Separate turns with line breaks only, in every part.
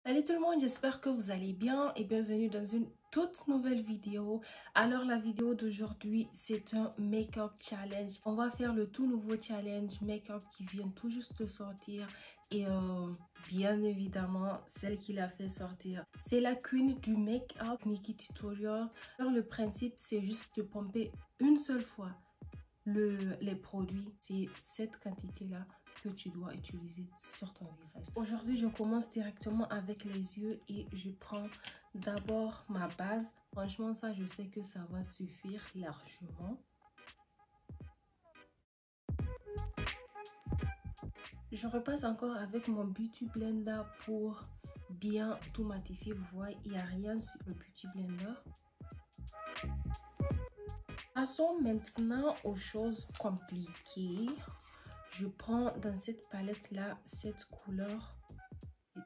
Salut tout le monde, j'espère que vous allez bien et bienvenue dans une toute nouvelle vidéo. Alors la vidéo d'aujourd'hui, c'est un make-up challenge. On va faire le tout nouveau challenge make-up qui vient tout juste de sortir. Et bien évidemment, celle qui l'a fait sortir, c'est la queen du make-up, Nikkie Tutorial. Alors le principe, c'est juste de pomper une seule fois les produits. C'est cette quantité-là que tu dois utiliser sur ton visage. Aujourd'hui, je commence directement avec les yeux et je prends d'abord ma base. Franchement, ça, je sais que ça va suffire largement. Je repasse encore avec mon Beauty Blender pour bien tout matifier. Vous voyez, il n'y a rien sur le Beauty Blender. Passons maintenant aux choses compliquées. Je prends dans cette palette là cette couleur.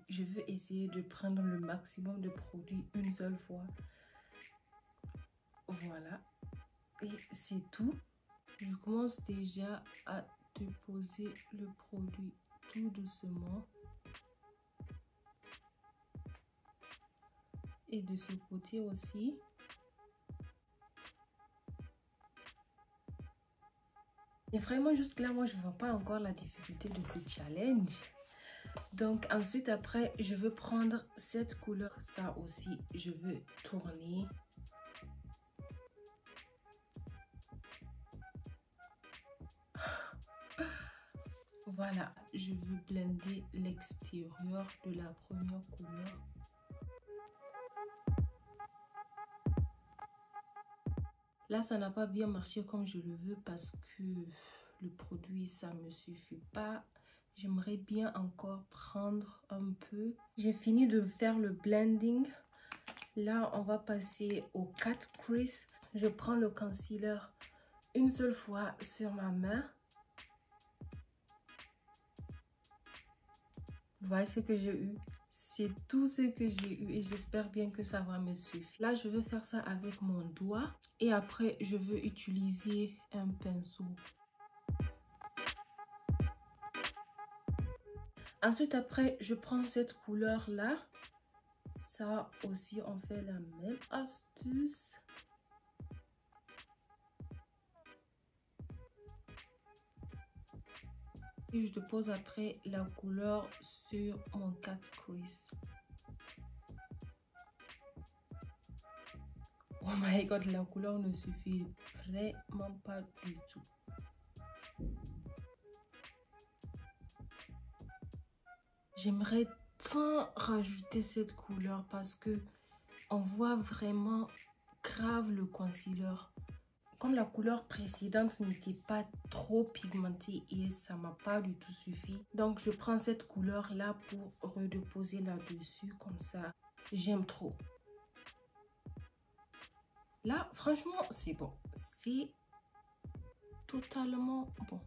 Je veux essayer de prendre le maximum de produits une seule fois. Voilà. Et c'est tout. Je commence déjà à déposer le produit tout doucement. Et de ce côté aussi. Et vraiment jusque là, moi je ne vois pas encore la difficulté de ce challenge. Donc ensuite après, je veux prendre cette couleur. Ça aussi, je veux tourner. Voilà, je veux blender l'extérieur de la première couleur. Là, ça n'a pas bien marché comme je le veux parce que le produit, ça ne me suffit pas. J'aimerais bien encore prendre un peu. J'ai fini de faire le blending. Là, on va passer au cut crease. Je prends le concealer une seule fois sur ma main. Vous voyez ce que j'ai eu? C'est tout ce que j'ai eu et j'espère bien que ça va me suffire. Là, je veux faire ça avec mon doigt et après, je veux utiliser un pinceau. Ensuite, après, je prends cette couleur-là. Ça aussi, on fait la même astuce. Et je dépose après la couleur sur mon cut crease. Oh my god, la couleur ne suffit vraiment pas du tout. J'aimerais tant rajouter cette couleur parce que on voit vraiment grave le concealer. Comme la couleur précédente n'était pas trop pigmentée et ça m'a pas du tout suffi. Donc je prends cette couleur là pour redéposer là-dessus comme ça. J'aime trop. Là, franchement, c'est bon. C'est totalement bon.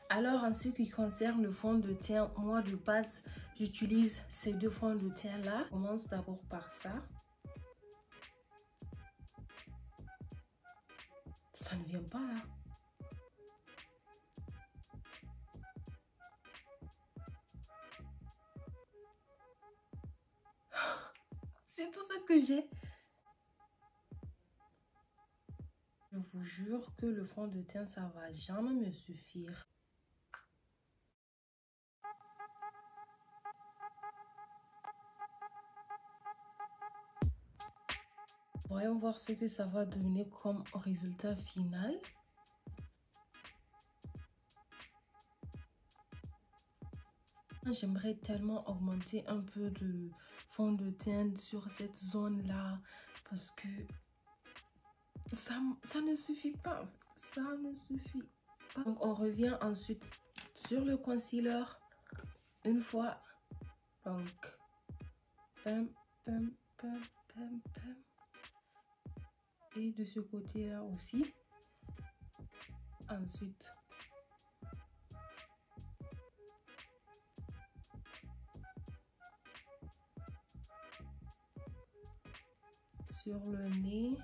Alors, en ce qui concerne le fond de teint, moi de base, j'utilise ces deux fonds de teint là. Je commence d'abord par ça. Ça ne vient pas là. C'est tout ce que j'ai. Je vous jure que le fond de teint, ça va jamais me suffire. Voyons voir ce que ça va donner comme résultat final. J'aimerais tellement augmenter un peu de fond de teint sur cette zone-là parce que ça ne suffit pas. Ça ne suffit pas. Donc, on revient ensuite sur le concealer une fois. Donc, pam, pam, pam, pam, pam. Et de ce côté-là aussi. Ensuite, sur le nez.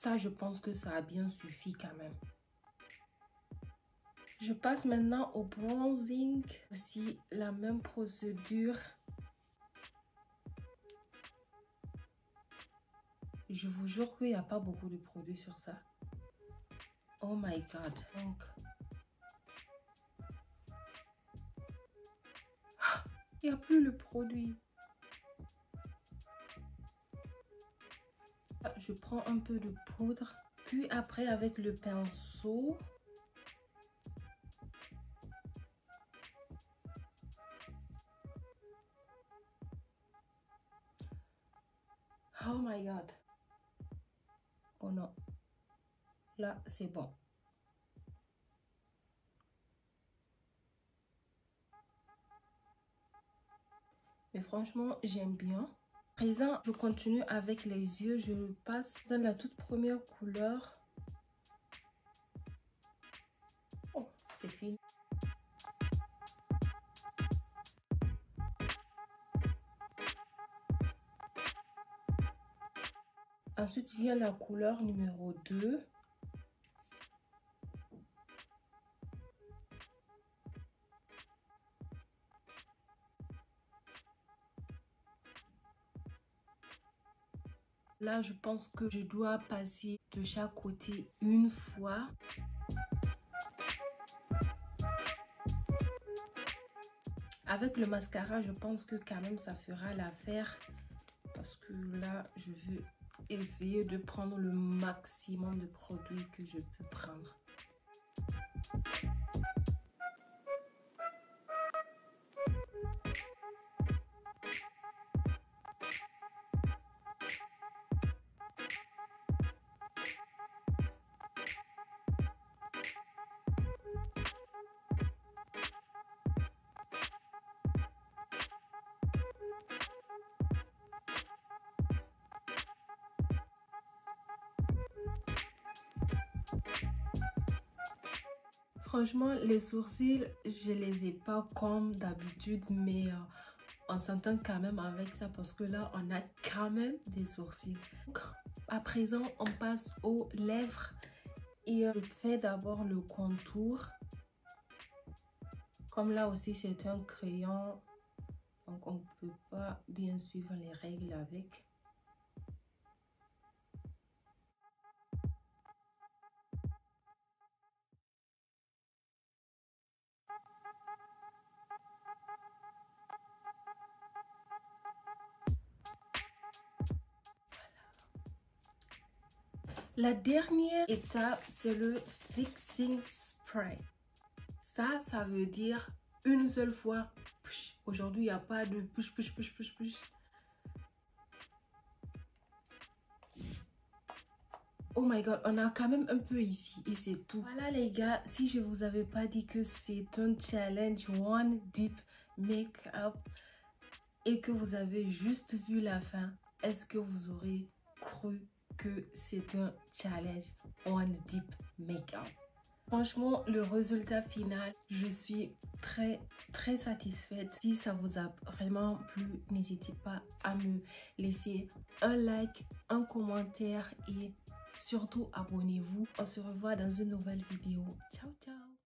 Ça, je pense que ça a bien suffi quand même. Je passe maintenant au bronzing. Aussi, la même procédure. Je vous jure qu'il n'y a pas beaucoup de produits sur ça. Oh my god. Donc, il n'y a plus le produit. Je prends un peu de poudre. Puis après, avec le pinceau, oh my god. Oh non. Là, c'est bon. Mais franchement, j'aime bien. À présent, je continue avec les yeux. Je le passe dans la toute première couleur. Oh, c'est fini. Ensuite vient la couleur numéro 2. Là, je pense que je dois passer de chaque côté une fois. Avec le mascara, je pense que quand même ça fera l'affaire. Parce que là, je veux essayer de prendre le maximum de produits que je peux prendre. Franchement, les sourcils, je les ai pas comme d'habitude, mais on s'entend quand même avec ça parce que là, on a quand même des sourcils. Donc, à présent, on passe aux lèvres et je fais d'abord le contour. Comme là aussi, c'est un crayon, donc on ne peut pas bien suivre les règles avec. La dernière étape, c'est le fixing spray. Ça veut dire une seule fois. Aujourd'hui, il n'y a pas de push. Oh my god, on a quand même un peu ici et c'est tout. Voilà les gars, si je vous avais pas dit que c'est un challenge One Dip Makeup et que vous avez juste vu la fin, est-ce que vous aurez cru que c'est un challenge One Dip Makeup? Franchement, le résultat final, je suis très satisfaite. Si ça vous a vraiment plu, n'hésitez pas à me laisser un like, un commentaire et surtout abonnez-vous. On se revoit dans une nouvelle vidéo. Ciao, ciao!